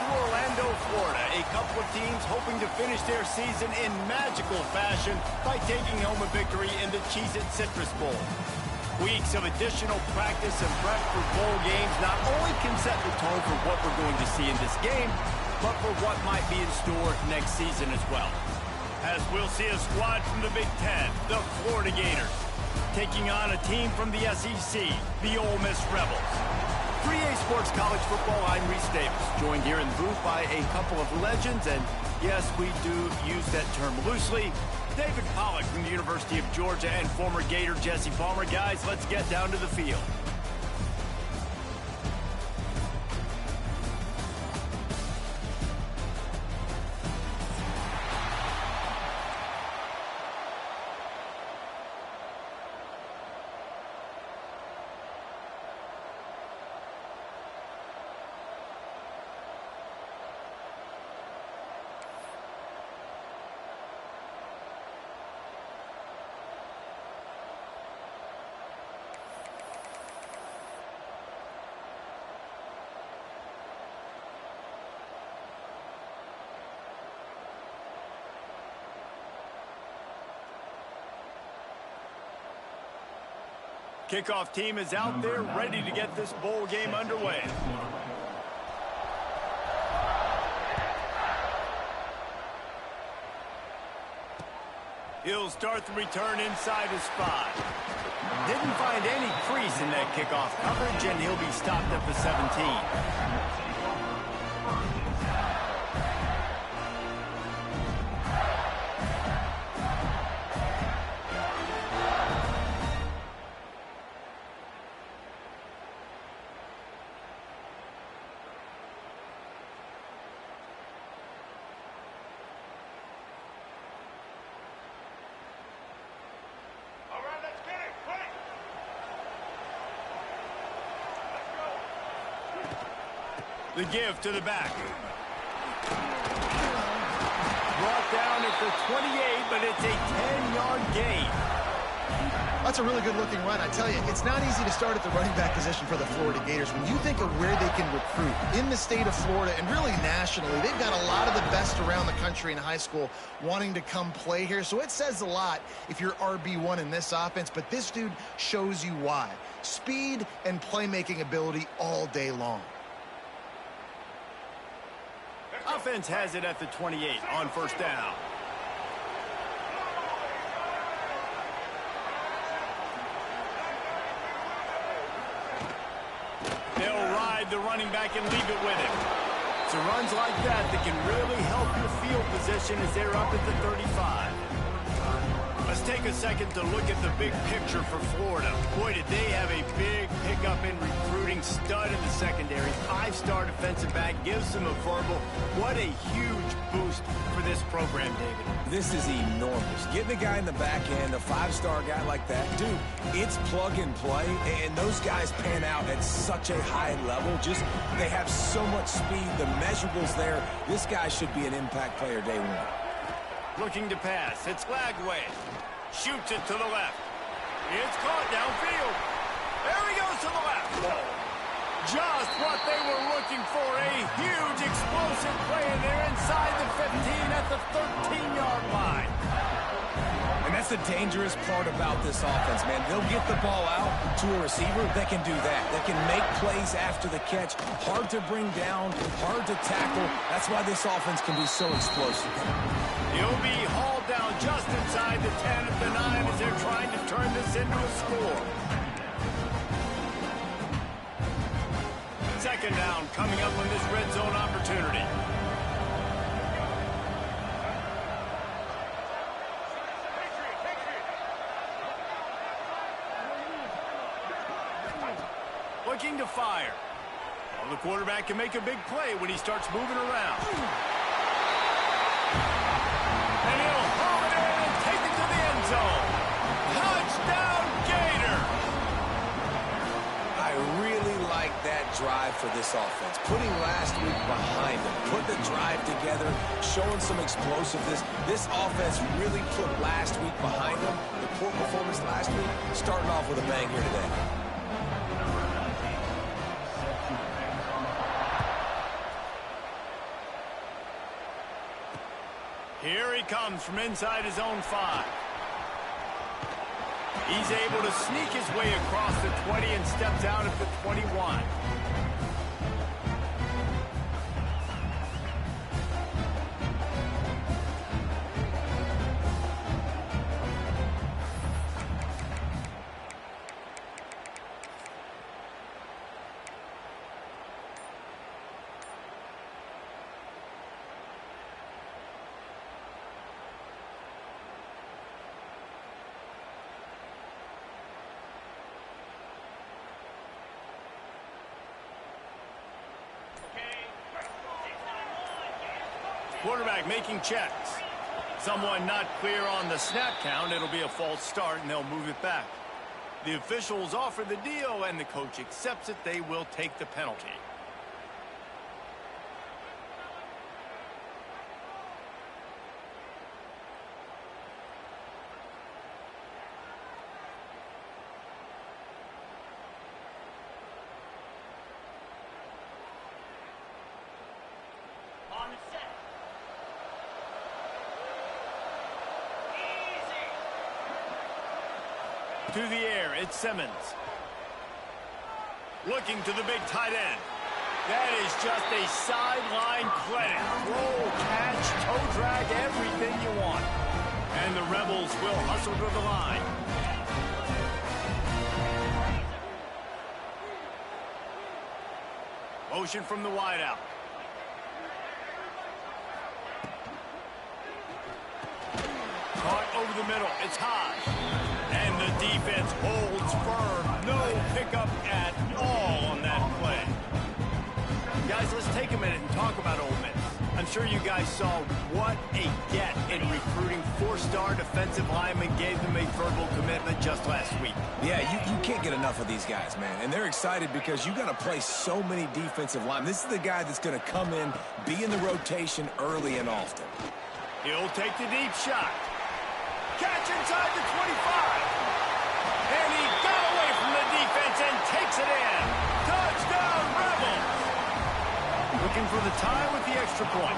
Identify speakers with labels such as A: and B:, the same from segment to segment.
A: Orlando, Florida, a couple of teams hoping to finish their season in magical fashion by taking home a victory in the Cheez-It Citrus Bowl. Weeks of additional practice and prep for bowl games not only can set the tone for what we're going to see in this game, but for what might be in store next season as well. As we'll see a squad from the Big Ten, the Florida Gators, taking on a team from the SEC, the Ole Miss Rebels. 3A Sports College Football, I'm Reese Davis, joined here in the booth by a couple of legends, and yes, we do use that term loosely. David Pollack from the University of Georgia and former Gator Jesse Palmer. Guys, let's get down to the field. Kickoff team is out there ready to get this bowl game underway. He'll start the return inside his spot. Didn't find any crease in that kickoff coverage, and he'll be stopped at the 17. The give to the back. Brought down at the 28, but it's a 10-yard gain.
B: That's a really good-looking run. I tell you, it's not easy to start at the running back position for the Florida Gators. When you think of where they can recruit in the state of Florida and really nationally, they've got a lot of the best around the country in high school wanting to come play here. So it says a lot if you're RB1 in this offense, but this dude shows you why. Speed and playmaking ability all day long.
A: Offense has it at the 28 on first down. They'll ride the running back and leave it with him. It's runs like that that can really help your field position as they're up at the 35. Let's take a second to look at the big picture for Florida. Boy, did they have a big pickup in recruiting. Stud in the secondary. 5-star defensive back gives them a verbal. What a huge boost for this program, David.
C: This is enormous. Getting a guy in the back end, a 5-star guy like that, dude, it's plug and play, and those guys pan out at such a high level. Just, they have so much speed. The measurables there. This guy should be an impact player day one.
A: Looking to pass. It's Lagway. Shoots it to the left. It's caught downfield. There he goes to the left. Just what they were looking for. A huge explosive play, and they're inside the 15 at the 13-yard line.
C: And that's the dangerous part about this offense, man. They'll get the ball out to a receiver. They can do that. They can make plays after the catch. Hard to bring down, hard to tackle. That's why this offense can be so explosive.
A: He'll be hauled down just inside the 10 at the 9 as they're trying to turn this into a score. Second down coming up on this red zone opportunity. Looking to fire. Well, the quarterback can make a big play when he starts moving around. And he'll haul it in and take it to the end zone. Touchdown, Gator!
C: I really like that drive for this offense. Putting last week behind them, putting the drive together, showing some explosiveness. This offense really put last week behind them. The poor performance last week, starting off with a bang here today.
A: Here he comes from inside his own 5. He's able to sneak his way across the 20 and steps out at the 21. Quarterback making checks. Someone not clear on the snap count. It'll be a false start, and they'll move it back. The officials offer the deal, and the coach accepts it. They will take the penalty.
D: On the set.
A: To the air, it's Simmons. Looking to the big tight end. That is just a sideline credit. Roll, catch, toe drag, everything you want. And the Rebels will hustle to the line. Motion from the wideout. Caught over the middle. It's high. And the defense holds firm. No pickup at all on that play. Guys, let's take a minute and talk about Ole Miss. I'm sure you guys saw what a get in recruiting. 4-star defensive linemen gave them a verbal commitment just last week.
C: Yeah, you can't get enough of these guys, man. And they're excited because you got to play so many defensive linemen. This is the guy that's going to come in, be in the rotation early and often.
A: He'll take the deep shot. Catch inside the 25. And he got away from the defense and takes it in. Touchdown, Rebels. Looking for the tie with the extra point.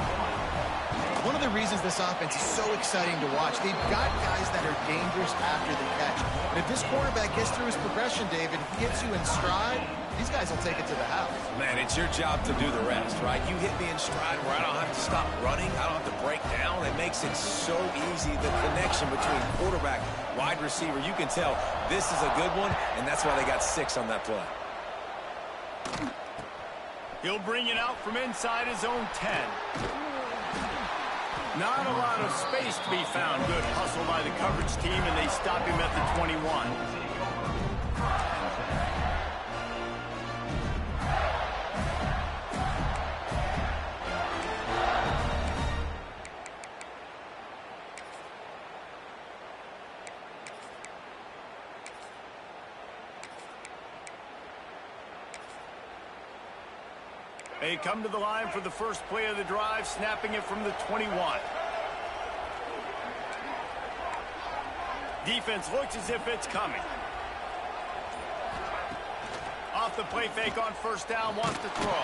B: One of the reasons this offense is so exciting to watch, they've got guys that are dangerous after the catch. And if this quarterback gets through his progression, David, he gets you in stride, these guys will take it to the house.
C: Man, it's your job to do the rest, right? You hit me in stride where I don't have to stop running. I don't have to break down. It makes it so easy, the connection between quarterback, wide receiver. You can tell this is a good one, and that's why they got 6 on that play.
A: He'll bring it out from inside his own 10. Not a lot of space to be found. Good hustle by the coverage team, and they stop him at the 21. They come to the line for the first play of the drive, snapping it from the 21. Defense looks as if it's coming. Off the play fake on first down, wants to throw.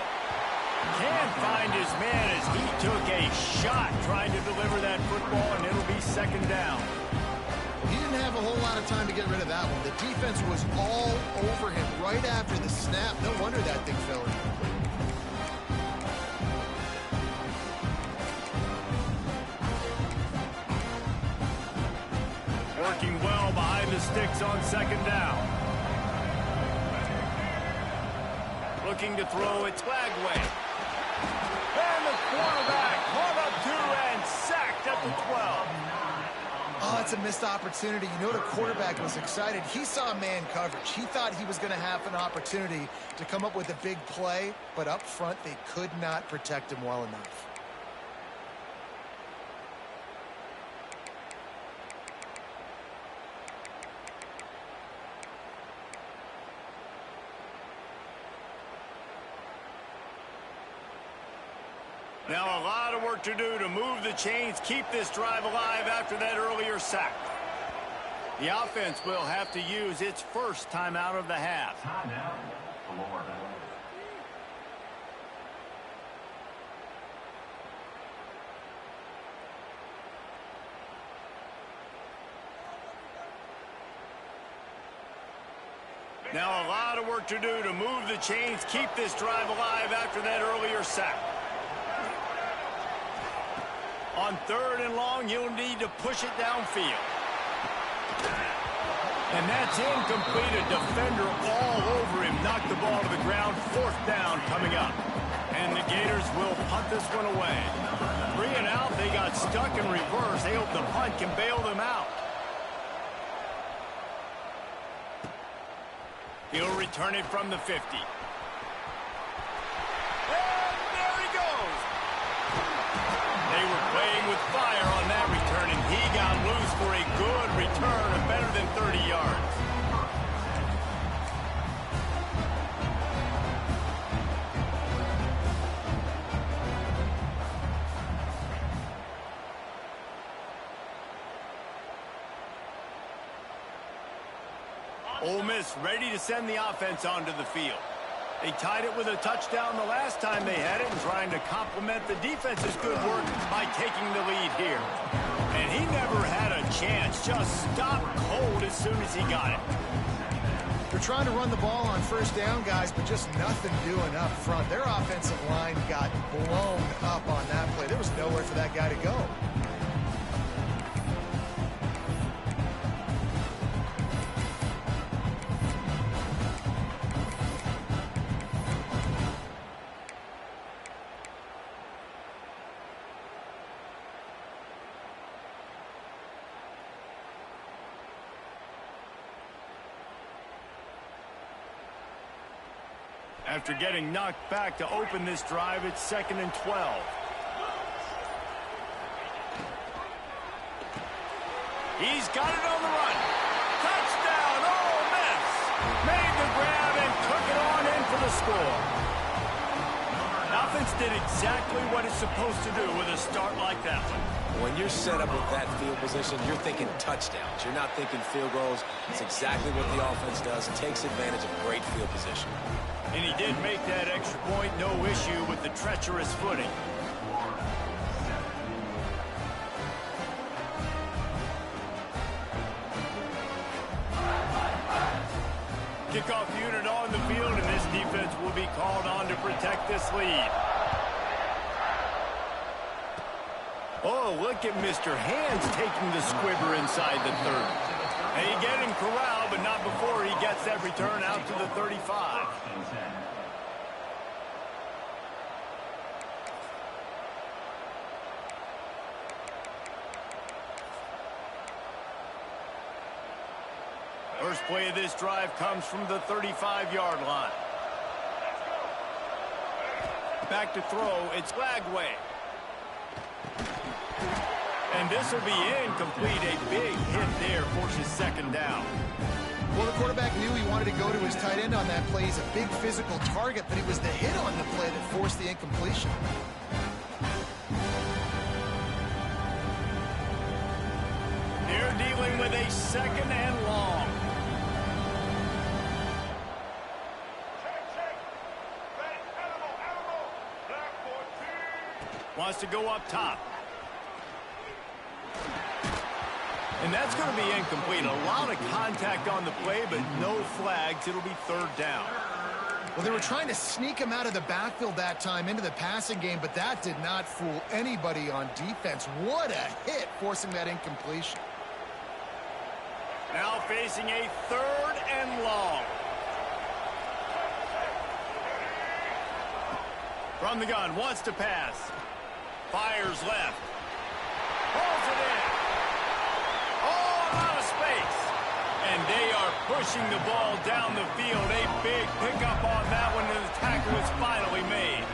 A: Can't find his man as he took a shot trying to deliver that football, and it'll be second down.
B: He didn't have a whole lot of time to get rid of that one. The defense was all over him right after the snap. No wonder that thing fell in.
A: Working well behind the sticks on second down. Looking to throw, it's Lagway. And the quarterback caught up to and sacked at the 12.
B: Oh, it's a missed opportunity. You know, the quarterback was excited. He saw man coverage. He thought he was going to have an opportunity to come up with a big play, but up front, they could not protect him well enough.
A: Now a lot of work to do to move the chains, keep this drive alive after that earlier sack. The offense will have to use its first timeout of the half. Now a lot of work to do to move the chains, keep this drive alive after that earlier sack. On 3rd and long, you'll need to push it downfield. And that's incomplete. A defender all over him. Knocked the ball to the ground. 4th down coming up. And the Gators will punt this one away. 3 and out. They got stuck in reverse. They hope the punt can bail them out. He'll return it from the 50. They were playing with fire on that return, and he got loose for a good return of better than 30 yards. Ole Miss ready to send the offense onto the field. They tied it with a touchdown the last time they had it and trying to complement the defense's good work by taking the lead here. And he never had a chance, just stopped cold as soon as he got it.
B: They're trying to run the ball on 1st down, guys, but just nothing doing up front. Their offensive line got blown up on that play. There was nowhere for that guy to go.
A: After getting knocked back to open this drive, it's 2nd and 12. He's got it on the run. Touchdown, Ole Miss. Made the grab and took it on in for the score. Offense did exactly what it's supposed to do with a start like that one.
C: When you're set up with that field position, you're thinking touchdowns. You're not thinking field goals. It's exactly what the offense does. It takes advantage of great field position.
A: And he did make that extra point, no issue with the treacherous footing. Kickoff unit on the field, and this defense will be called on to protect this lead. Oh, look at Mr. Hands taking the squibber inside the 30. And he get him corralled, but not before he gets that return out to the 35. First play of this drive comes from the 35-yard line. Back to throw, it's Lagway. And this will be incomplete. A big hit there forces 2nd down.
B: Well, the quarterback knew he wanted to go to his tight end on that play. He's a big physical target, but it was the hit on the play that forced the incompletion.
A: They're dealing with a 2nd and long. Wants to go up top. And that's going to be incomplete. A lot of contact on the play, but no flags. It'll be 3rd down.
B: Well, they were trying to sneak him out of the backfield that time into the passing game, but that did not fool anybody on defense. What a hit, forcing that incompletion.
A: Now facing a 3rd and long. From the gun, wants to pass. Fires left. Pulls it in. Oh, out of space. And they are pushing the ball down the field. A big pickup on that one, and the tackle is finally made.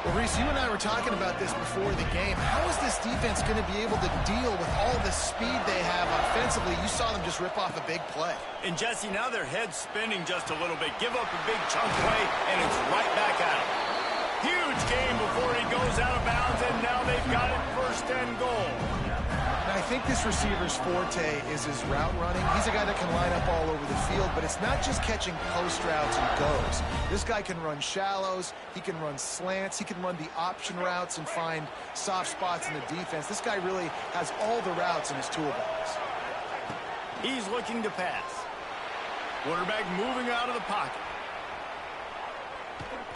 B: Well, Reese, you and I were talking about this before the game. How is this defense going to be able to deal with all the speed they have offensively? You saw them just rip off a big play.
A: And, Jesse, now their head's spinning just a little bit. Give up a big chunk play, and it's right back at them. Huge game before he goes out of bounds, and now they've got it 1st and goal.
B: And I think this receiver's forte is his route running. He's a guy that can line up all over the field, but it's not just catching post routes and goes. This guy can run shallows, he can run slants, he can run the option routes and find soft spots in the defense. This guy really has all the routes in his toolbox.
A: He's looking to pass. Quarterback moving out of the pocket.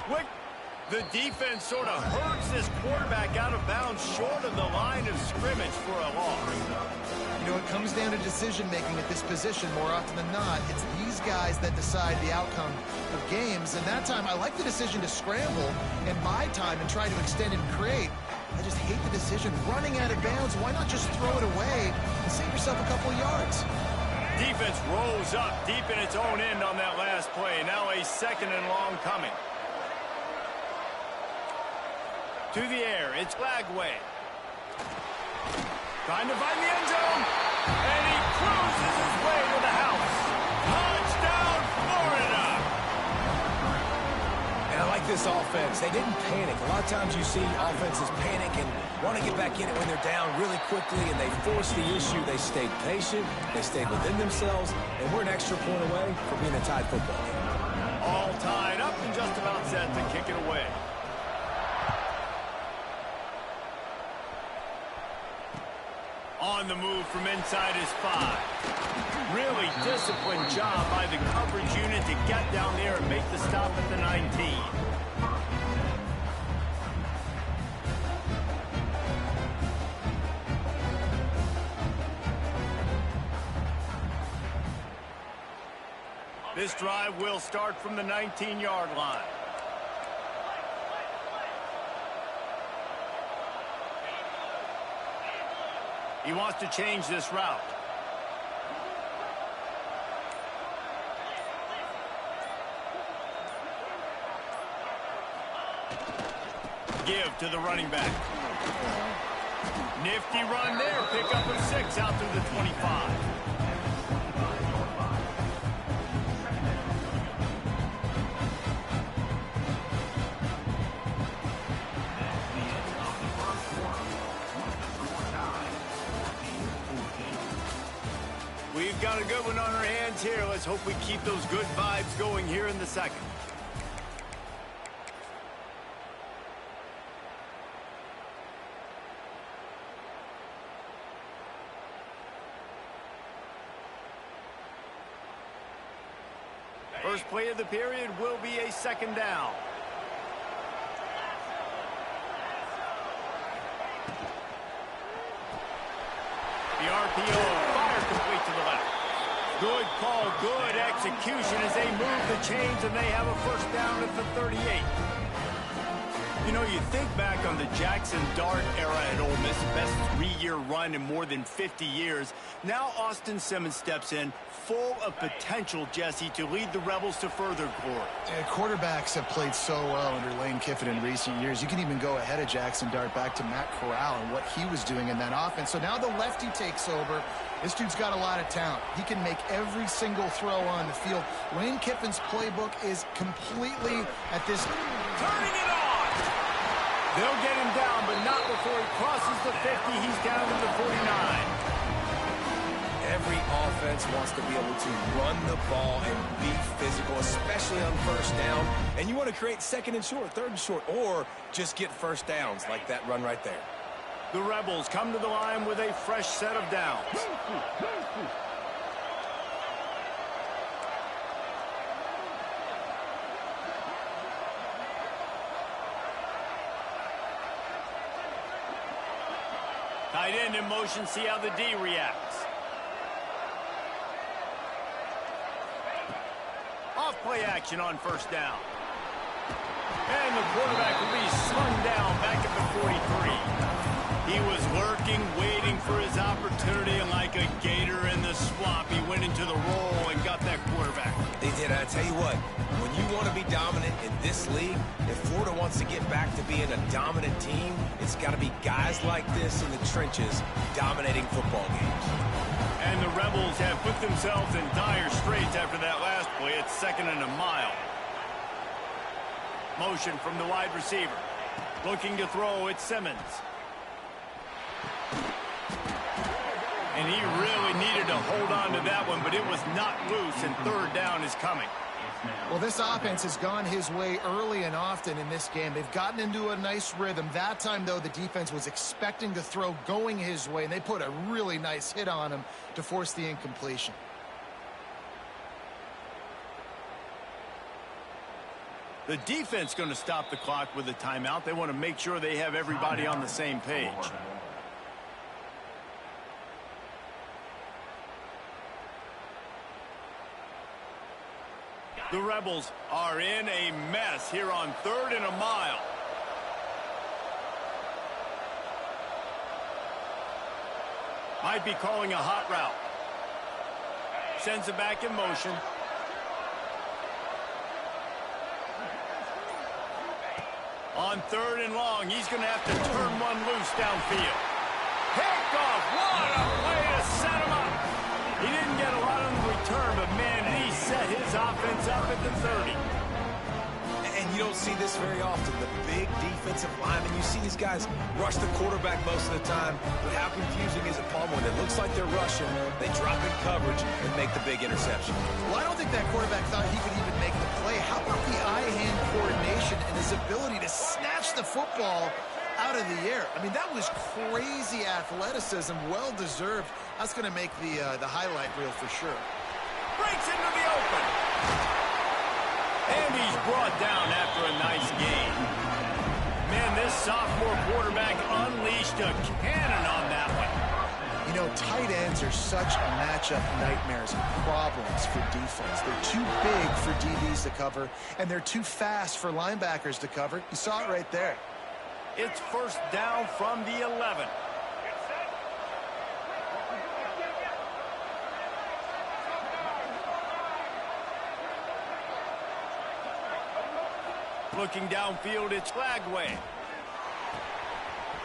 A: Quick. The defense sort of hurts this quarterback out of bounds short of the line of scrimmage for a loss.
B: You know, it comes down to decision-making at this position more often than not. It's these guys that decide the outcome of games. And that time, I like the decision to scramble and buy time and try to extend and create. I just hate the decision. Running out of bounds, why not just throw it away and save yourself a couple of yards?
A: Defense rolls up deep in its own end on that last play. Now a 2nd and long coming. To the air, it's Lagway. Trying to find the end zone. And he cruises his way to the house. Touchdown, Florida!
C: And I like this offense. They didn't panic. A lot of times you see offenses panic and want to get back in it when they're down really quickly, and they force the issue. They stayed patient. They stayed within themselves, and we're an extra point away from being a tied football game.
A: All tied up and just about set to kick it away. On the move from inside his 5. Really disciplined job by the coverage unit to get down there and make the stop at the 19. This drive will start from the 19-yard line. He wants to change this route. Give to the running back. Nifty run there. Pick up a 6 out through the 25. We've got a good one on our hands here. Let's hope we keep those good vibes going here in the 2nd. First play of the period will be a 2nd down. The RPO. Complete to the left. Good call, good execution as they move the chains and they have a 1st down at the 38. You know, you think back on the Jackson Dart era at Ole Miss, best 3-year run in more than 50 years. Now Austin Simmons steps in, full of potential, Jesse, to lead the Rebels to further glory.
B: Quarterbacks have played so well under Lane Kiffin in recent years. You can even go ahead of Jackson Dart back to Matt Corral and what he was doing in that offense. So now the lefty takes over. This dude's got a lot of talent. He can make every single throw on the field. Lane Kiffin's playbook is completely at this.
A: Turning it on! They'll get him down, but not before he crosses the 50. He's down to the 49.
C: Every offense wants to be able to run the ball and be physical, especially on 1st down. And you want to create 2nd and short, 3rd and short, or just get 1st downs like that run right there.
A: The Rebels come to the line with a fresh set of downs. Tight end in motion, see how the D reacts. Off play action on 1st down. And the quarterback will be slung down back at the 43. He was lurking, waiting for his opportunity, and like a gator in the swamp, he went into the roll and got that quarterback.
C: They did. I tell you what, when you want to be dominant in this league, if Florida wants to get back to being a dominant team, it's got to be guys like this in the trenches dominating football games.
A: And the Rebels have put themselves in dire straits after that last play. It's 2nd and a mile. Motion from the wide receiver. Looking to throw, it's Simmons. And he really needed to hold on to that one, but it was not loose, and 3rd down is coming.
B: Well, this offense has gone his way early and often in this game. They've gotten into a nice rhythm. That time, though, the defense was expecting the throw going his way, and they put a really nice hit on him to force the incompletion.
A: The defense going to stop the clock with a timeout. They want to make sure they have everybody on the same page. The Rebels are in a mess here on 3rd and a mile. Might be calling a hot route. Sends it back in motion. On 3rd and long, he's going to have to turn one loose downfield. Picked off. What a play to set him up. He didn't get a lot on the return, but man, he set his offense up at the 30.
C: And you don't see this very often. The big defensive linemen, you see these guys rush the quarterback most of the time, but how confusing is it, Paul? When it looks like they're rushing, they drop in coverage and make the big interception.
B: Well, I don't think that quarterback thought he could even make the play. How about the eye-hand coordination and his ability to snatch the football out of the air? I mean, that was crazy athleticism, well-deserved. That's going to make the highlight reel for sure.
A: Breaks into the open. And he's brought down after a nice game. Man, this sophomore quarterback unleashed a cannon on that one.
B: You know, tight ends are such matchup nightmares and problems for defense. They're too big for DBs to cover, and they're too fast for linebackers to cover. You saw it right there.
A: It's 1st down from the 11. Looking downfield, it's Flagway.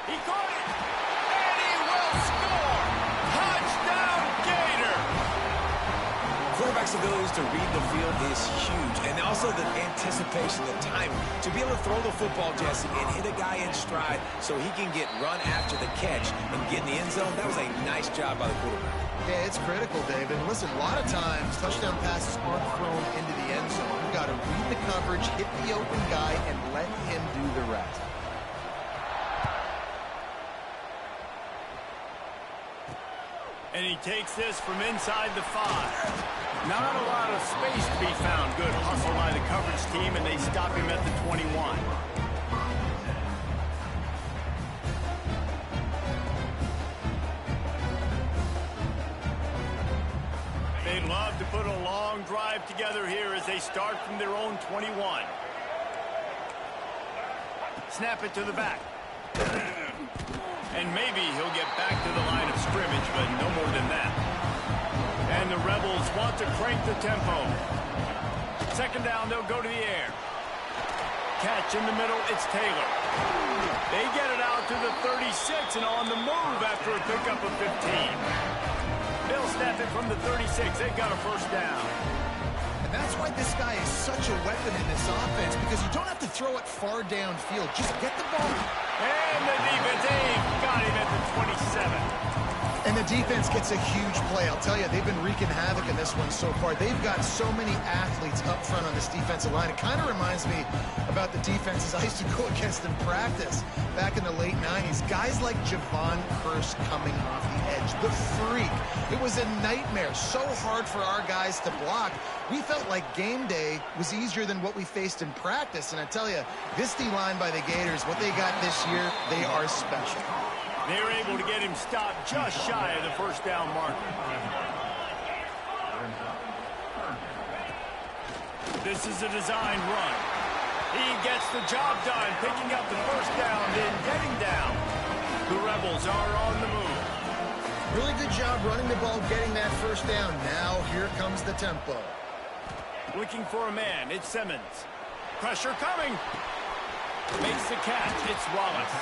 A: He caught it, and he will score! Touchdown, Gator!
C: Quarterback's abilities to read the field is huge, and also the anticipation, the timing. To be able to throw the football, Jesse, and hit a guy in stride so he can get run after the catch and get in the end zone, that was a nice job by the quarterback.
B: Yeah, it's critical, David. Listen, a lot of times, touchdown passes aren't thrown into the end zone. You've got to read the coverage, hit the open guy, and let him do the rest.
A: And he takes this from inside the 5. Not a lot of space to be found. Good hustle by the coverage team, and they stop him at the 21. They'd love to put a long drive together here as they start from their own 21. Snap it to the back. And maybe he'll get back to the line of scrimmage, but no more than that. And the Rebels want to crank the tempo. 2nd down, they'll go to the air. Catch in the middle, it's Taylor. They get it out to the 36 and on the move after a pickup of 15. They'll snap it from the 36. They've got a 1st down.
B: And that's why this guy is such a weapon in this offense, because you don't have to throw it far downfield. Just get the ball.
A: And the defense, they've got him at the 27.
B: And the defense gets a huge play. I'll tell you, they've been wreaking havoc in this one so far. They've got so many athletes up front on this defensive line. It kind of reminds me about the defenses I used to go against in practice back in the late 90s. Guys like Javon Curse coming off the edge, the freak. It was a nightmare. So hard for our guys to block. We felt like game day was easier than what we faced in practice. And I tell you, this D-line by the Gators, what they got this year, they are special.
A: They're able to get him stopped just shy of the 1st down marker. This is a designed run. He gets the job done, picking up the 1st down, then getting down. The Rebels are on the move.
B: Really good job running the ball, getting that 1st down. Now here comes the tempo.
A: Looking for a man, it's Simmons. Pressure coming. Makes the catch, it's Wallace.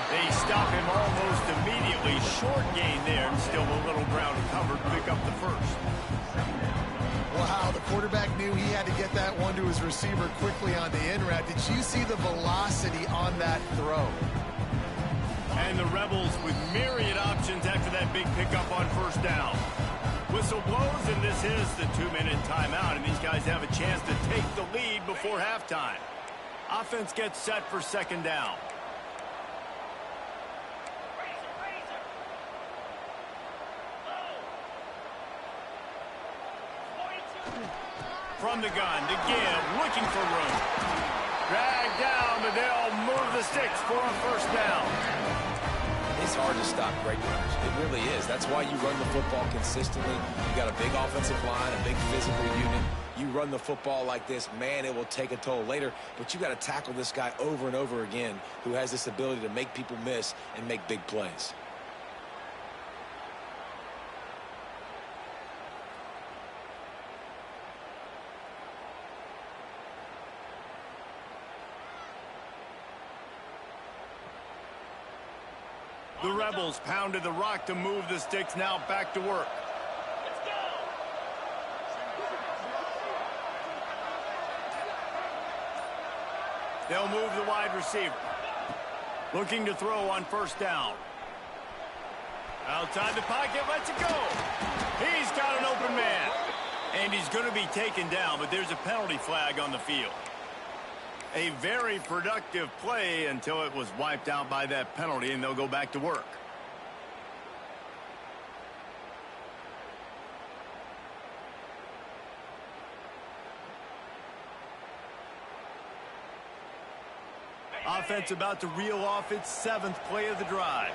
A: They stop him almost immediately. Short gain there, and still a little ground covered to pick up the 1st.
B: Wow, the quarterback knew he had to get that one to his receiver quickly on the in route. Did you see the velocity on that throw?
A: And the Rebels with myriad options after that big pickup on 1st down. Whistle blows, and this is the 2-minute timeout, and these guys have a chance to take the lead before halftime. Offense gets set for 2nd down. From the gun to give, looking for room. Dragged down, but they'll move the sticks for a first down.
C: It's hard to stop great runners. It really is. That's why you run the football consistently. You got a big offensive line, a big physical unit. You run the football like this, man, it will take a toll later. But you got to tackle this guy over and over again who has this ability to make people miss and make big plays.
A: The Rebels pounded the rock to move the sticks, now back to work. They'll move the wide receiver. Looking to throw on first down. Outside the pocket, lets it go. He's got an open man. And he's going to be taken down, but there's a penalty flag on the field. A very productive play until it was wiped out by that penalty, and they'll go back to work. Offense about to reel off its 7th play of the drive.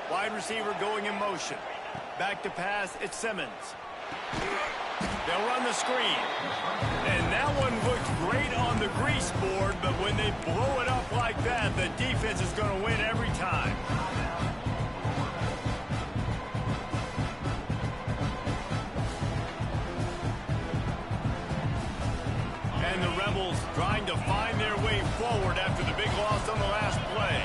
A: Wide receiver going in motion. Back to pass, it's Simmons. They'll run the screen. And that one looks great on the grease board, but when they blow it up like that, the defense is going to win every time. And the Rebels trying to find their way forward after the big loss on the last play.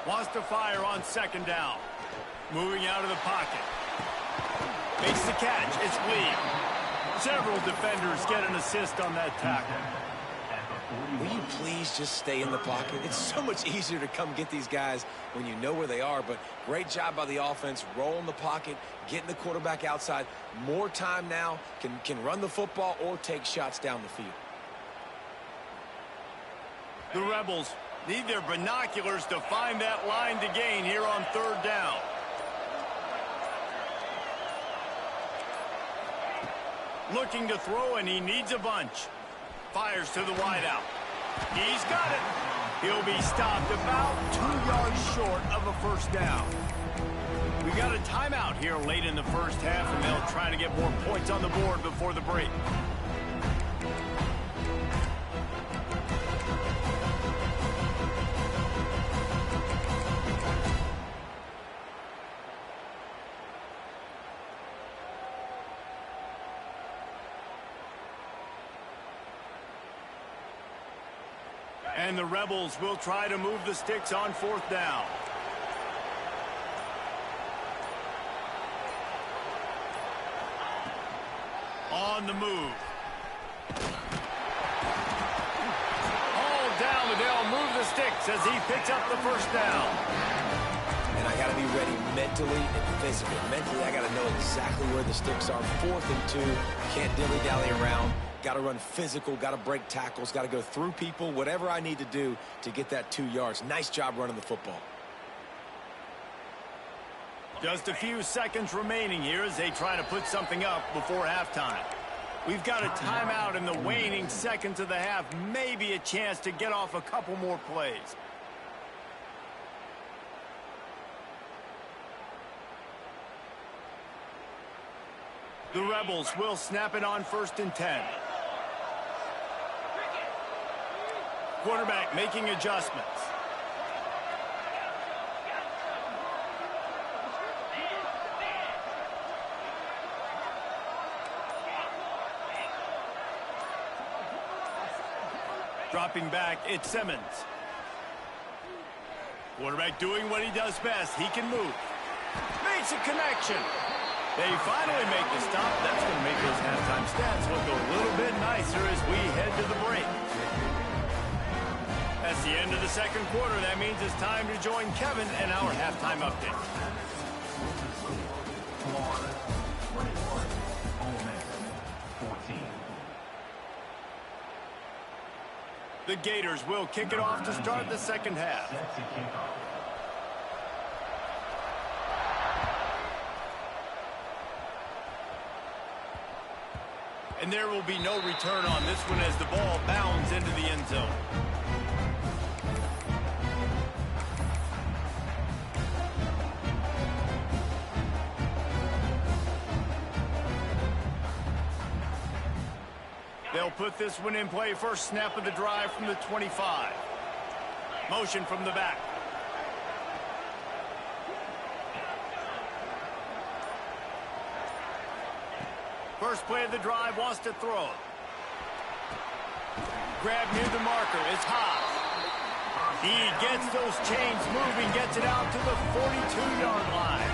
A: Wants to fire on second down. Moving out of the pocket. Makes the catch. It's Lee. Several defenders get an assist on that tackle.
C: Will you please just stay in the pocket? It's so much easier to come get these guys when you know where they are, but great job by the offense, rolling the pocket, getting the quarterback outside. More time now, can run the football or take shots down the field.
A: The Rebels need their binoculars to find that line to gain here on third down. Looking to throw, and he needs a bunch. Fires to the wideout. He's got it. He'll be stopped about 2 yards short of a first down. We got a timeout here late in the first half, and they'll try to get more points on the board before the break. And the Rebels will try to move the sticks on fourth down. On the move. All down, but they'll move the sticks as he picks up the first down.
C: And I got to be ready mentally and physically. Mentally, I got to know exactly where the sticks are. 4th and 2. Can't dilly-dally around. Got to run physical, got to break tackles, got to go through people, whatever I need to do to get that 2 yards. Nice job running the football.
A: Just a few seconds remaining here as they try to put something up before halftime. We've got a timeout in the waning seconds of the half. Maybe a chance to get off a couple more plays. The Rebels will snap it on 1st and 10. Quarterback making adjustments. Dropping back, it's Simmons. Quarterback doing what he does best. He can move. Makes a connection. They finally make the stop. That's going to make those halftime stats look a little bit nicer as we head to the break. That's the end of the second quarter. That means it's time to join Kevin and our halftime update. The Gators will kick it off to start the second half. And there will be no return on this one as the ball bounds into the end zone. They'll put this one in play. First snap of the drive from the 25. Motion from the back. First play of the drive, wants to throw. Grab near the marker, it's high. He gets those chains moving, gets it out to the 42-yard line.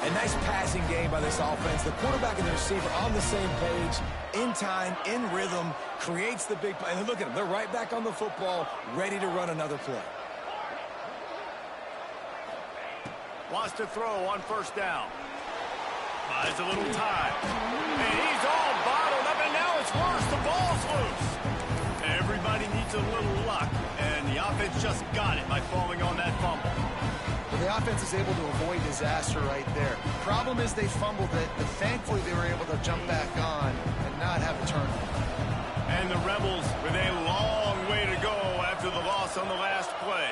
C: A nice passing game by this offense. The quarterback and the receiver on the same page, in time, in rhythm, creates the big play. And look at them, they're right back on the football, ready to run another play.
A: Wants to throw on first down. Buys a little time. And he's all bottled up, and now it's worse. The ball's loose. Everybody needs a little luck, and the offense just got it by falling on that fumble.
B: Well, the offense is able to avoid disaster right there. Problem is they fumbled it, but thankfully they were able to jump back on and not have a turnover.
A: And the Rebels with a long way to go after the loss on the last play.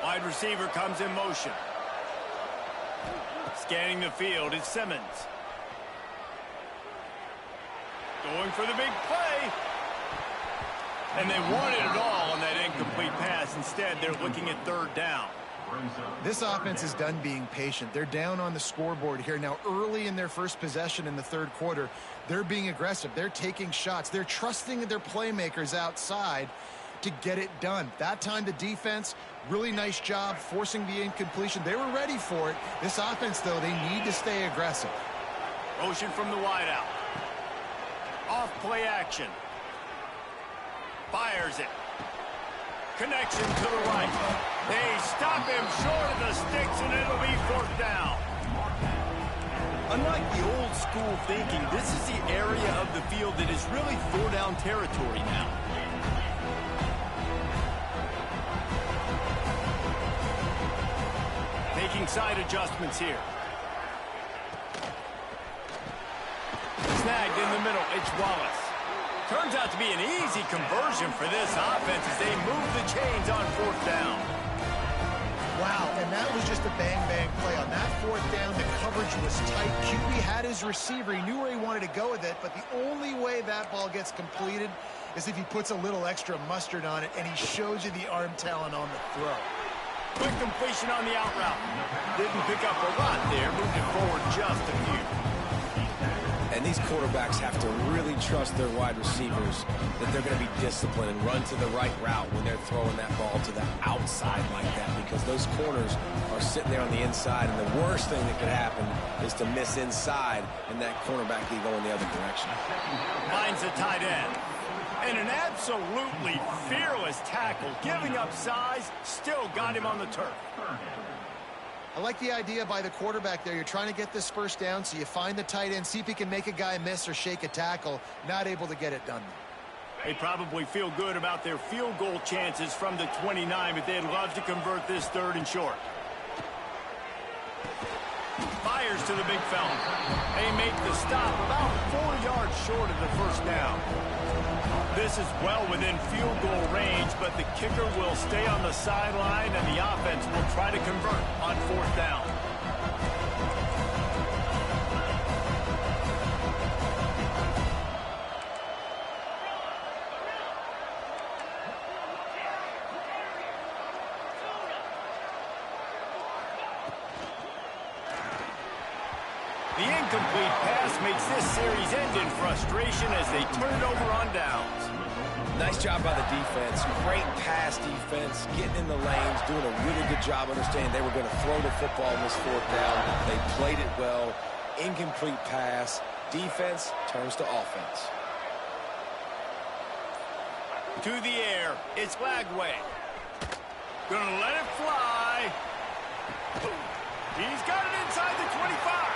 A: Wide receiver comes in motion. Scanning the field is Simmons. Going for the big play. And they wanted it all on that incomplete pass. Instead, they're looking at third down.
B: This offense is done being patient. They're down on the scoreboard here. Now, early in their first possession in the third quarter, they're being aggressive. They're taking shots. They're trusting their playmakers outside to get it done. That time, the defense, really nice job forcing the incompletion. They were ready for it. This offense, though, they need to stay aggressive.
A: Motion from the wideout. Off play action. Fires it. Connection to the right. They stop him short of the sticks, and it'll be fourth down. Unlike the old school thinking, this is the area of the field that is really four down territory now. Making side adjustments here. Snagged in the middle, it's Wallace. Turns out to be an easy conversion for this offense as they move the chains on fourth down.
B: Wow, and that was just a bang-bang play. On that fourth down, the coverage was tight. QB had his receiver. He knew where he wanted to go with it, but the only way that ball gets completed is if he puts a little extra mustard on it, and he shows you the arm talent on the throw.
A: Quick completion on the out route. Didn't pick up a lot there, moved it forward just a few.
C: And these quarterbacks have to really trust their wide receivers that they're going to be disciplined and run to the right route when they're throwing that ball to the outside like that, because those corners are sitting there on the inside, and the worst thing that could happen is to miss inside and that cornerback can go in the other direction.
A: Finds the tight end. And an absolutely fearless tackle, giving up size, still got him on the turf.
B: I like the idea by the quarterback there. You're trying to get this first down, so you find the tight end, see if he can make a guy miss or shake a tackle. Not able to get it done.
A: They probably feel good about their field goal chances from the 29, but they'd love to convert this third and short. Fires to the big fella. They make the stop about 4 yards short of the first down. This is well within field goal range, but the kicker will stay on the sideline, and the offense will try to convert on fourth down. The incomplete pass makes this series end in frustration as they turn it over on downs.
C: Nice job by the defense. Great pass defense, getting in the lanes, doing a really good job understanding they were going to throw the football in this fourth down. They played it well. Incomplete pass. Defense turns to offense.
A: To the air, it's Lagway. Gonna let it fly. He's got it inside the 25.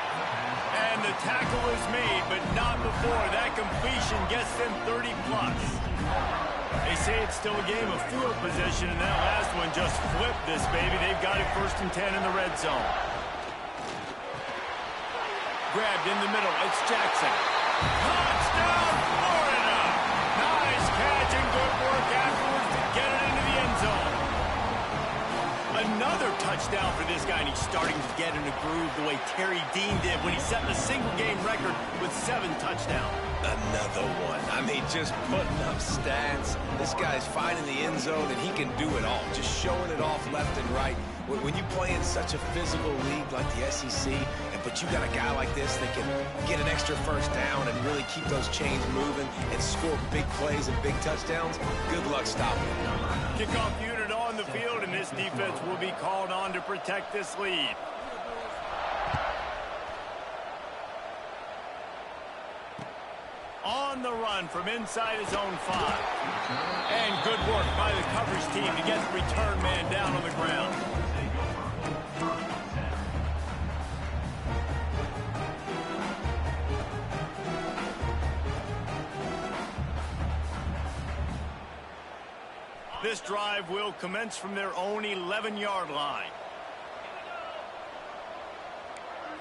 A: And the tackle is made, but not before that completion gets them 30+. They say it's still a game of field position, and that last one just flipped this baby. They've got it 1st and 10 in the red zone. grabbed in the middle. It's Jackson. Touchdown, Florida! Nice catch and good work afterwards to get it into the end zone. Another touchdown for this guy, and he's starting to get in a groove the way Terry Dean did when he set the single-game record with 7 touchdowns.
C: Another one. I mean, just putting up stats. This guy's finding the end zone, and he can do it all, just showing it off left and right. When you play in such a physical league like the SEC, but you got a guy like this that can get an extra first down and really keep those chains moving and score big plays and big touchdowns, good luck stopping him.
A: Kickoff unit on the field, and this defense will be called on to protect this lead. On the run from inside his own 5. And good work by the coverage team to get the return man down on the ground. This drive will commence from their own 11-yard line.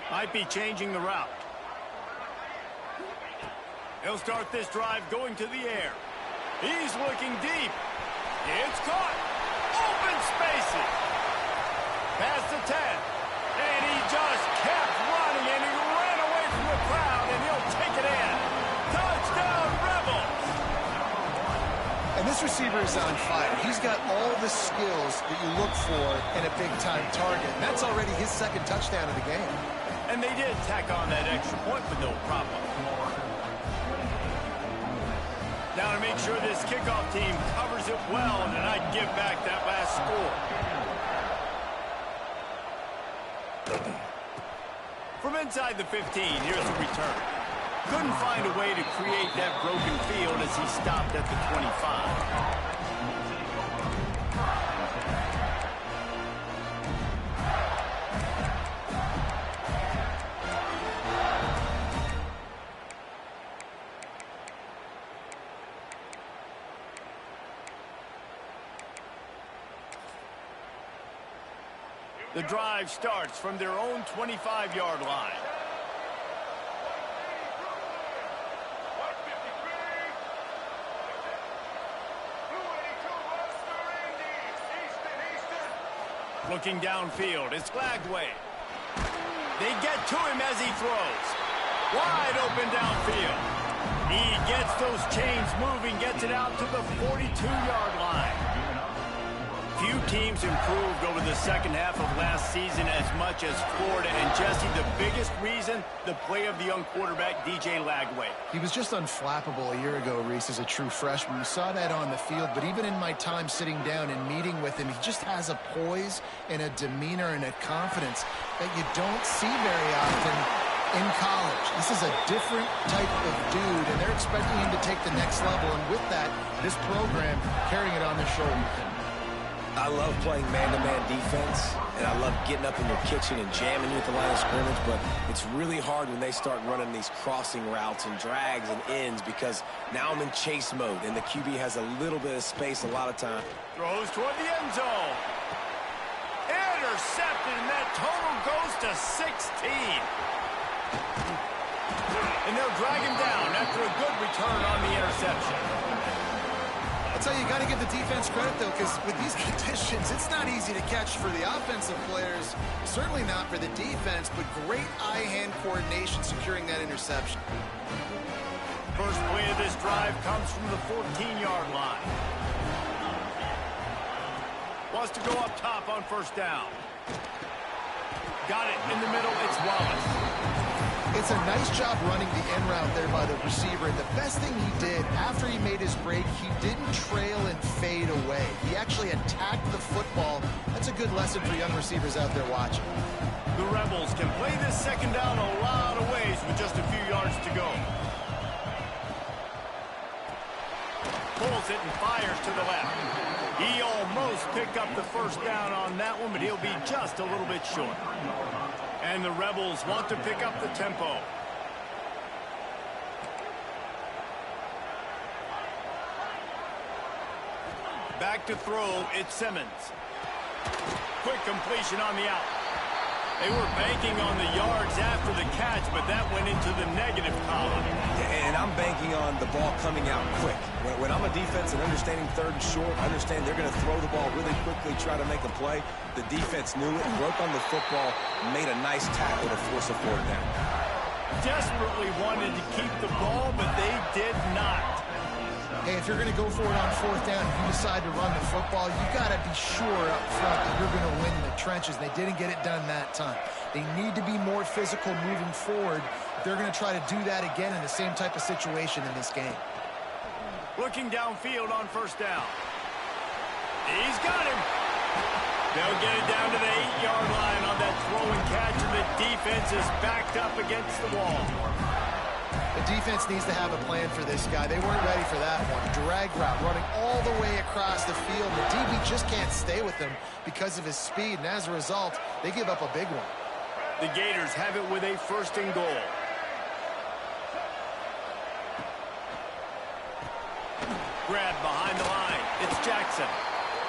A: Might be changing the route. He'll start this drive going to the air. He's looking deep. It's caught. Open spaces. Past the 10. And he just kept running, and he ran away from the crowd, and he'll take it in. Touchdown, Rebels!
B: And this receiver is on fire. He's got all the skills that you look for in a big-time target. And that's already his 2nd touchdown of the game.
A: And they did tack on that extra point with no problem. Now to make sure this kickoff team covers it well and not give back that last score. From inside the 15, here's the return. Couldn't find a way to create that broken field as he stopped at the 25. The drive starts from their own 25-yard line. Looking downfield, it's Lagway. They get to him as he throws. Wide open downfield. He gets those chains moving, gets it out to the 42-yard line. Few teams improved over the second half of last season as much as Florida. And Jesse, the biggest reason, the play of the young quarterback, DJ Lagway.
B: He was just unflappable a year ago, Reese, as a true freshman. We saw that on the field, but even in my time sitting down and meeting with him, he just has a poise and a demeanor and a confidence that you don't see very often in college. This is a different type of dude, and they're expecting him to take the next level. And with that, this program carrying it on their shoulders.
C: I love playing man-to-man defense, and I love getting up in your kitchen and jamming you at the line of scrimmage, but it's really hard when they start running these crossing routes and drags and ends because now I'm in chase mode, and the QB has a little bit of space a lot of time.
A: Throws toward the end zone. Intercepted, and that total goes to 16. And they'll drag him down after a good return on the interception.
B: I'll tell you, you got to give the defense credit, though, because with these conditions, it's not easy to catch for the offensive players, certainly not for the defense, but great eye-hand coordination securing that interception.
A: First play of this drive comes from the 14-yard line. Wants to go up top on first down. Got it in the middle, it's Wallace.
B: It's a nice job running the end route there by the receiver. And the best thing he did after he made his break, he didn't trail and fade away. He actually attacked the football. That's a good lesson for young receivers out there watching.
A: The Rebels can play this second down a lot of ways with just a few yards to go. Pulls it and fires to the left. He almost picked up the first down on that one, but he'll be just a little bit short. And the Rebels want to pick up the tempo. Back to throw, it's Simmons. Quick completion on the out. They were banking on the yards after the catch, but that went into the negative column.
C: And I'm banking on the ball coming out quick. When I'm a defense and understanding third and short, I understand they're going to throw the ball really quickly, try to make a play. The defense knew it, broke on the football, made a nice tackle to force a fourth down.
A: Desperately wanted to keep the ball, but they did not.
B: Hey, if you're going to go for it on fourth down, if you decide to run the football, you got to be sure up front that you're going to win in the trenches. They didn't get it done that time. They need to be more physical moving forward. They're going to try to do that again in the same type of situation in this game.
A: Looking downfield on first down. He's got him. They'll get it down to the 8-yard line on that throw and catch, and the defense is backed up against the wall.
B: The defense needs to have a plan for this guy. They weren't ready for that one. Drag route running all the way across the field. The DB just can't stay with him because of his speed, and as a result, they give up a big one.
A: The Gators have it with a first and goal. Grab behind the line. It's Jackson.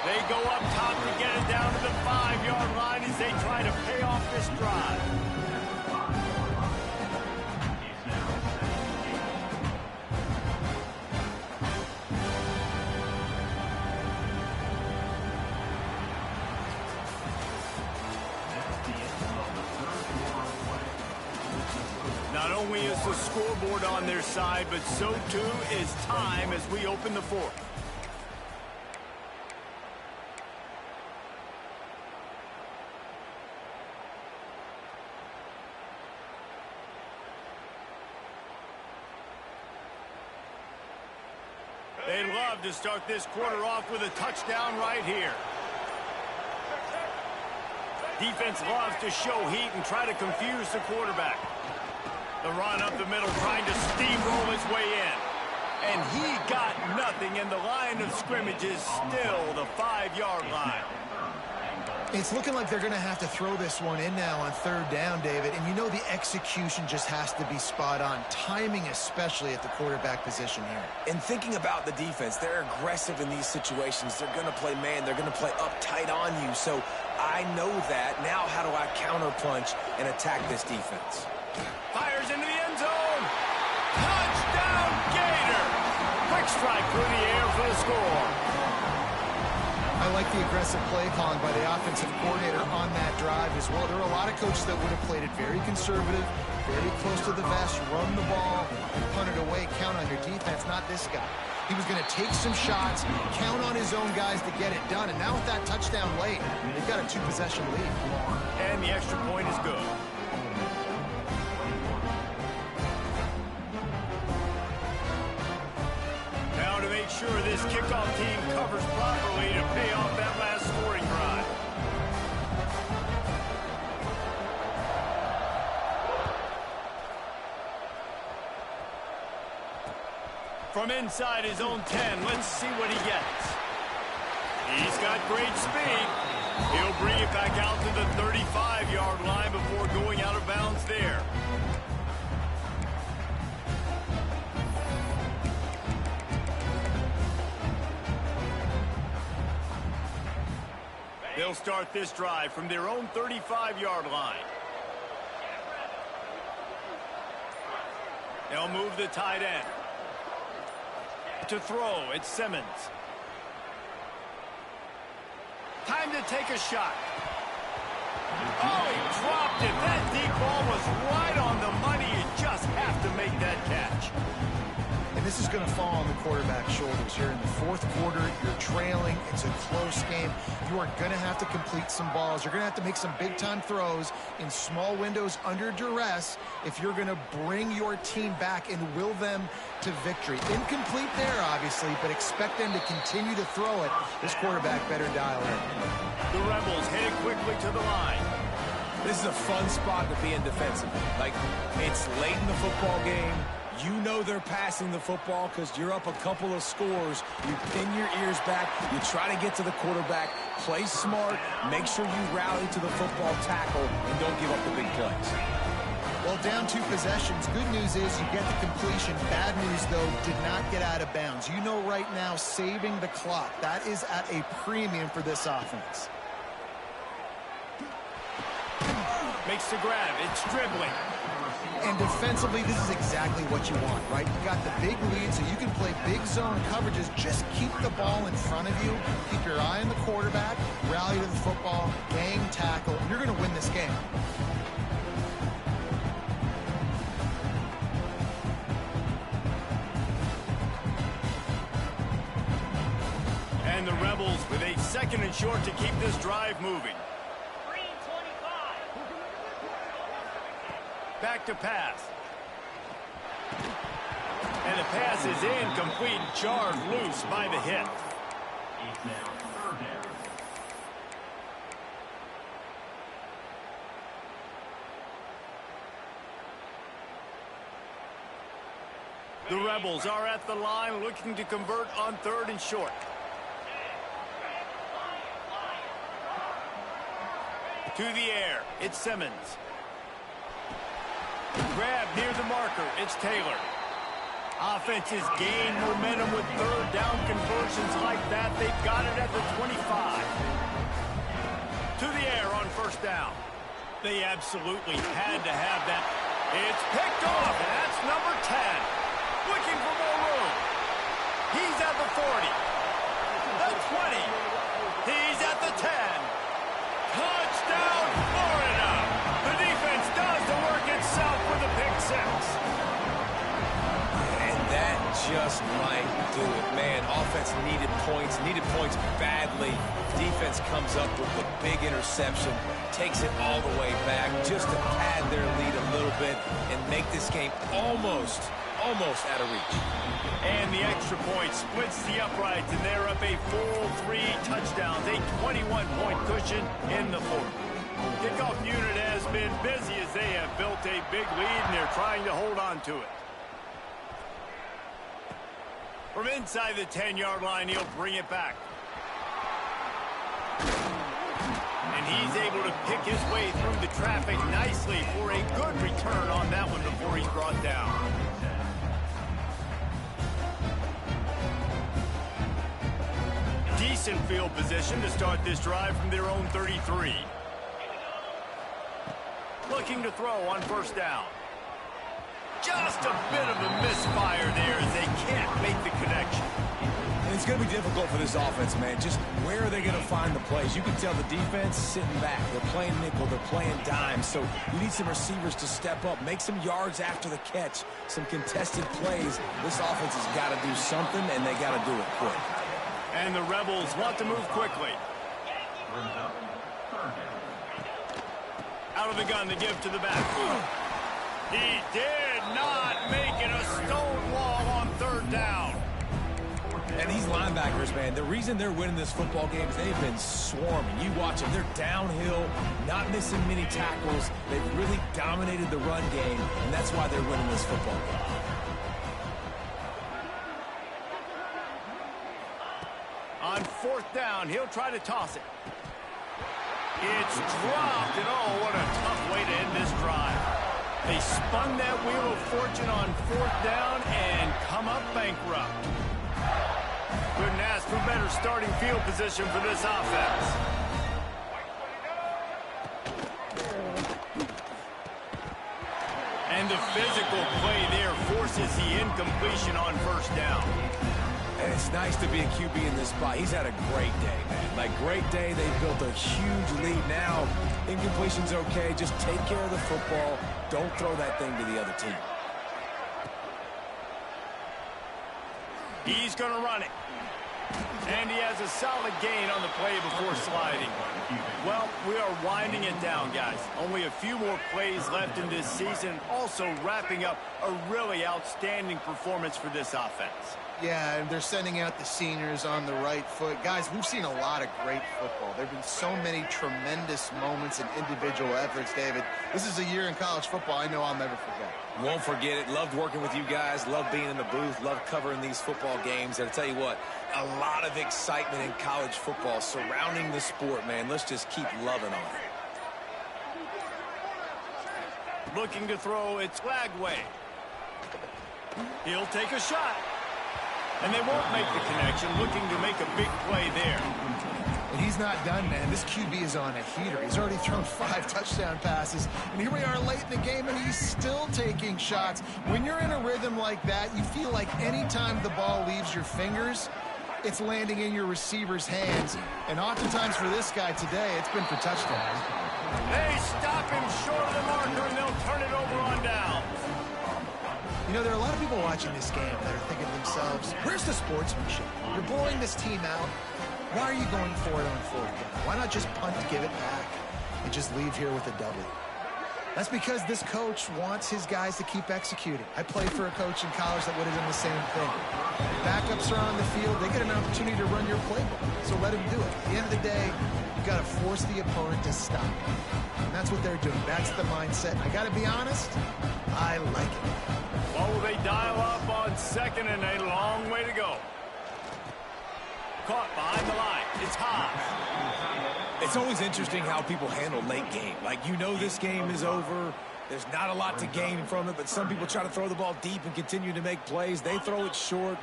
A: They go up top to get it down to the 5-yard line as they try to pay off this drive. Not only is the scoreboard on their side, but so too is time as we open the fourth. They'd love to start this quarter off with a touchdown right here. Defense loves to show heat and try to confuse the quarterback. The run up the middle trying to steamroll his way in. And he got nothing, and the line of scrimmage is still the 5-yard line.
B: It's looking like they're going to have to throw this one in now on third down, David. And you know the execution just has to be spot on. Timing especially at the quarterback position here.
C: And thinking about the defense, they're aggressive in these situations. They're going to play man. They're going to play up tight on you. So I know that. Now how do I counterpunch and attack this defense?
A: Fires into the end zone. Touchdown, Gator. Quick strike through the air for the score.
B: I like the aggressive play calling by the offensive coordinator on that drive as well. There are a lot of coaches that would have played it very conservative, very close to the vest, run the ball, and punt it away, count on your defense, not this guy. He was going to take some shots, count on his own guys to get it done, and now with that touchdown late, they've got a 2-possession lead.
A: And the extra point is good. Now to make sure this kickoff team covers properly to pay off that last scoring drive. From inside his own 10, let's see what he gets. He's got great speed. He'll bring it back out to the 35-yard line before going out of bounds there. They'll start this drive from their own 35-yard line. They'll move the tight end. To throw, it's Simmons. Time to take a shot. Oh, he dropped it. That deep ball was right on the money. You just have to make that catch.
B: And this is going to fall on the quarterback's shoulders here in the fourth quarter. You're trailing. It's a close game. You are going to have to complete some balls. You're going to have to make some big-time throws in small windows under duress if you're going to bring your team back and will them to victory. Incomplete there, obviously, but expect them to continue to throw it. This quarterback better dial in.
A: The Rebels headed quickly to the line.
C: This is a fun spot to be in defensively. Like, it's late in the football game. You know they're passing the football because you're up a couple of scores. You pin your ears back. You try to get to the quarterback. Play smart. Make sure you rally to the football tackle and don't give up the big plays.
B: Well, down 2 possessions. Good news is you get the completion. Bad news, though, did not get out of bounds. You know right now saving the clock. That is at a premium for this offense.
A: Makes the grab. It's dribbling.
B: And defensively, this is exactly what you want, right? You've got the big lead, so you can play big zone coverages. Just keep the ball in front of you. Keep your eye on the quarterback. Rally to the football. Gang tackle. You're going to win this game.
A: And the Rebels with a 2nd and short to keep this drive moving. Back to pass. And the pass is incomplete, jarred loose by the hit. The Rebels are at the line looking to convert on 3rd and short. To the air, it's Simmons. Grab near the marker, it's Taylor. Offenses gain momentum with 3rd down conversions like that. They've got it at the 25. To the air on 1st down. They absolutely had to have that. It's picked off, and that's number 10. Looking for more room. He's at the 40. The 20. He's at the 10. Touchdown, Florida! The defense does the work itself with a pick 6.
C: And that just might do it. Man, offense needed points badly. Defense comes up with the big interception, takes it all the way back just to pad their lead a little bit and make this game almost out of reach.
A: And the extra point splits the uprights, and they're up a full 3 touchdowns, a 21-point cushion in the 4th. Kickoff unit has been busy as they have built a big lead, and they're trying to hold on to it. From inside the 10-yard line, he'll bring it back. And he's able to pick his way through the traffic nicely for a good return on that one before he's brought down. Decent field position to start this drive from their own 33. Looking to throw on 1st down. Just a bit of a misfire there as they can't make the connection.
C: And it's going to be difficult for this offense, man. Just where are they going to find the plays? You can tell the defense sitting back. They're playing nickel. They're playing dime. So you need some receivers to step up, make some yards after the catch, some contested plays. This offense has got to do something, and they got to do it quick.
A: And the Rebels want to move quickly. Out of the gun to give to the back. He did not make it a stone wall on 3rd down.
C: And these linebackers, man, the reason they're winning this football game is they've been swarming. You watch them. They're downhill, not missing many tackles. They've really dominated the run game, and that's why they're winning this football game.
A: On 4th down, he'll try to toss it. It's dropped, and oh, what a tough way to end this drive. They spun that wheel of fortune on 4th down and come up bankrupt. Couldn't ask for better starting field position for this offense. And the physical play there forces the incompletion on 1st down.
C: And it's nice to be a QB in this spot. He's had a great day, man. Like, great day. They've built a huge lead now. Incompletion's okay. Just take care of the football. Don't throw that thing to the other team.
A: He's going to run it. And he has a solid gain on the play before sliding. Well, we are winding it down, guys. Only a few more plays left in this season. Also wrapping up a really outstanding performance for this offense.
B: Yeah, and they're sending out the seniors on the right foot. Guys, we've seen a lot of great football. There have been so many tremendous moments and individual efforts, David. This is a year in college football I know I'll never forget.
C: Won't forget it. Loved working with you guys. Loved being in the booth. Loved covering these football games. And I'll tell you what, a lot of excitement in college football surrounding the sport, man. Let's just keep loving on it.
A: Looking to throw, it's Lagway. He'll take a shot. And they won't make the connection, looking to make a big play there.
B: And he's not done, man. This QB is on a heater. He's already thrown 5 touchdown passes. And here we are late in the game, and he's still taking shots. When you're in a rhythm like that, you feel like any time the ball leaves your fingers, it's landing in your receiver's hands. And oftentimes for this guy today, it's been for touchdowns.
A: They stop him short of the marker, and they'll turn it over on down.
B: You know, there are a lot of people watching this game that are thinking to themselves, where's the sportsmanship? You're blowing this team out. Why are you going for it on 4th down? Why not just punt, give it back, and just leave here with a W? That's because this coach wants his guys to keep executing. I played for a coach in college that would have done the same thing. Backups are on the field. They get an opportunity to run your playbook, so let them do it. At the end of the day, you got to force the opponent to stop. And that's what they're doing. That's the mindset. I got to be honest, I like it.
A: What will they dial up on 2nd and a long way to go? Caught behind the line. It's high.
C: It's always interesting how people handle late game. Like, you know this game is over. There's not a lot to gain from it, but some people try to throw the ball deep and continue to make plays. They throw it short.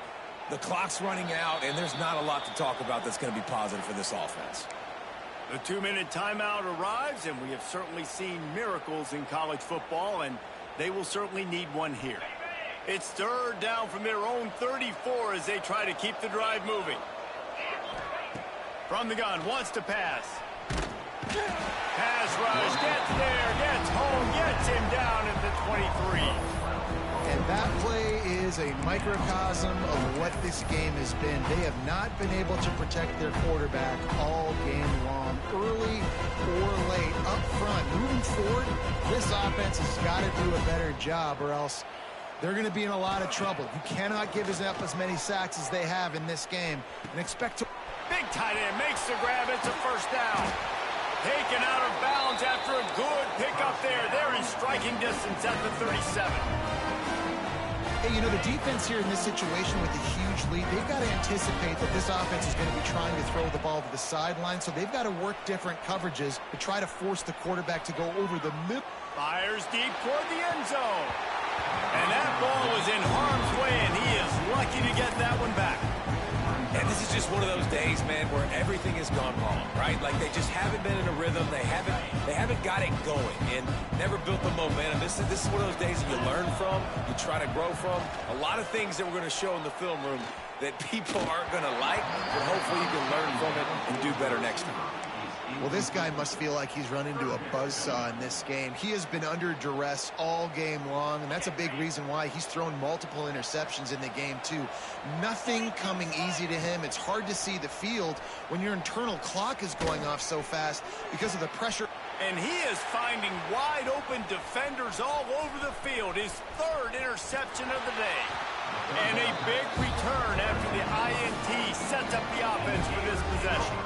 C: The clock's running out, and there's not a lot to talk about that's going to be positive for this offense.
A: The 2-minute timeout arrives, and we have certainly seen miracles in college football, and they will certainly need one here. It's 3rd down from their own 34 as they try to keep the drive moving. From the gun, wants to pass. Pass rush, gets there, gets home, gets him down at the 23.
B: And that play is a microcosm of what this game has been. They have not been able to protect their quarterback all game long, early or late, up front. Moving forward, this offense has got to do a better job, or else they're going to be in a lot of trouble. You cannot give up as many sacks as they have in this game and expect to...
A: Big tight end makes the grab. It's a 1st down. Taken out of bounds after a good pickup there. They're in striking distance at the 37.
B: Hey, you know, the defense here in this situation with the huge lead, they've got to anticipate that this offense is going to be trying to throw the ball to the sideline, so they've got to work different coverages to try to force the quarterback to go over the middle.
A: Fires deep toward the end zone. And that ball was in harm's way, and he is lucky to get that one back.
C: And this is just one of those days, man, where everything has gone wrong, right? Like, they just haven't been in a rhythm. They haven't got it going and never built the momentum. This is one of those days that you learn from, you try to grow from. A lot of things that we're going to show in the film room that people aren't going to like, but hopefully you can learn from it and do better next time.
B: Well, this guy must feel like he's run into a buzzsaw in this game. He has been under duress all game long, and that's a big reason why he's thrown multiple interceptions in the game, too. Nothing coming easy to him. It's hard to see the field when your internal clock is going off so fast because of the pressure.
A: And he is finding wide-open defenders all over the field. His 3rd interception of the day. And a big return after the INT sets up the offense for this possession.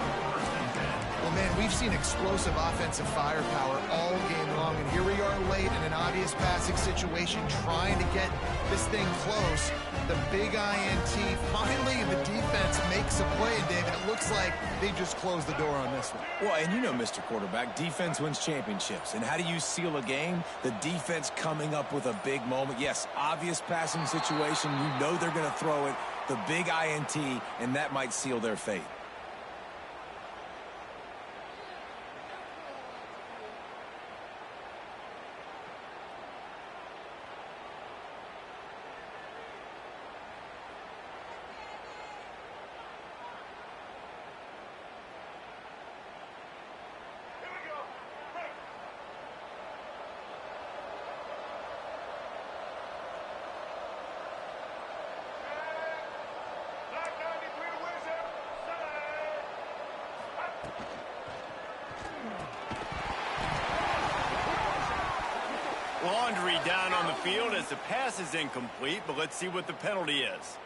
B: Well, man, we've seen explosive offensive firepower all game long, and here we are late in an obvious passing situation trying to get this thing close. The big INT, finally the defense makes a play, and David, it looks like they just closed the door on this one.
C: Well, and you know, Mr. Quarterback, defense wins championships. And how do you seal a game? The defense coming up with a big moment. Yes, obvious passing situation. You know they're going to throw it. The big INT, and that might seal their fate.
A: Laundry down on the field as the pass is incomplete, but let's see what the penalty is.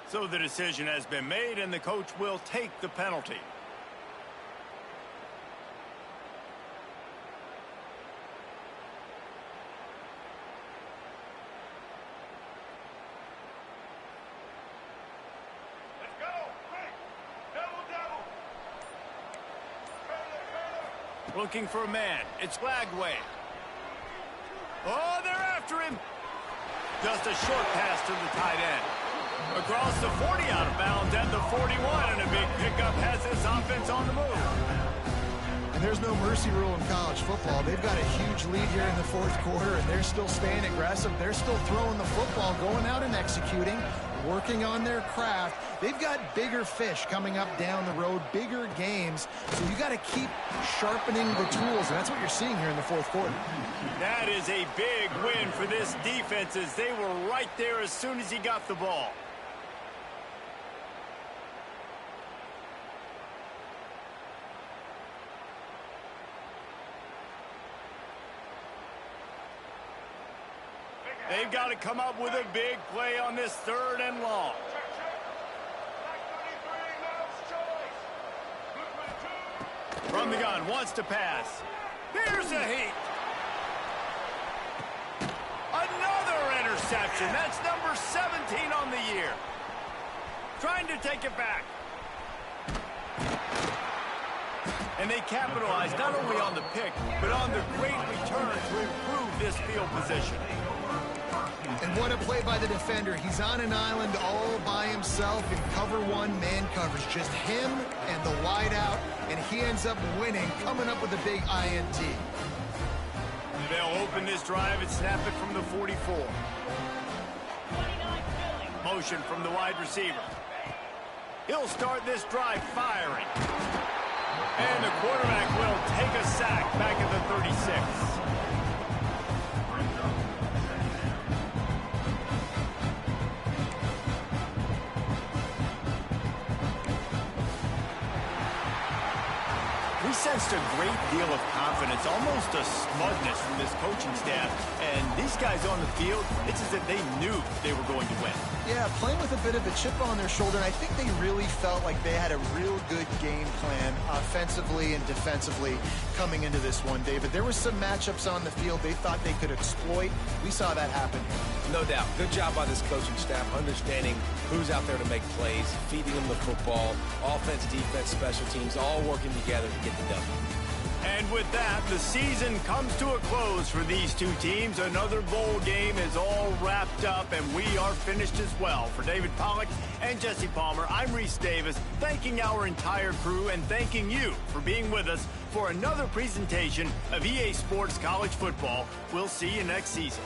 A: So the decision has been made, and the coach will take the penalty. Looking for a man. It's Lagway. Oh, they're after him. Just a short pass to the tight end. Across the 40 out of bounds at the 41, and a big pickup has this offense on the move.
B: And there's no mercy rule in college football. They've got a huge lead here in the fourth quarter, and they're still staying aggressive. They're still throwing the football, going out and executing, working on their craft. They've got bigger fish coming up down the road, bigger games. So you got to keep sharpening the tools, and that's what you're seeing here in the fourth quarter.
A: That is a big win for this defense, as they were right there as soon as he got the ball. They've got to come up with a big play on this 3rd and long. From the gun, wants to pass. Here's a heat. Another interception. That's number 17 on the year. Trying to take it back. And they capitalize not only on the pick, but on the great return to improve this field position.
B: And what a play by the defender. He's on an island all by himself in cover 1 man coverage. Just him and the wide out, and he ends up winning, coming up with a big INT.
A: They'll open this drive and snap it from the 44. Motion from the wide receiver. He'll start this drive firing. And the quarterback will take a sack back at the 36. We sensed a great deal of confidence, almost a smugness from this coaching staff. And these guys on the field, it's as if they knew they were going to win.
B: Yeah, playing with a bit of a chip on their shoulder, and I think they really felt like they had a real good game plan offensively and defensively coming into this one, David. There were some matchups on the field they thought they could exploit. We saw that happen.
C: No doubt. Good job by this coaching staff, understanding who's out there to make plays, feeding them the football, offense, defense, special teams, all working together to get the W.
A: And with that, the season comes to a close for these two teams. Another bowl game is all wrapped up, and we are finished as well. For David Pollack and Jesse Palmer, I'm Reese Davis, thanking our entire crew and thanking you for being with us for another presentation of EA Sports College Football. We'll see you next season.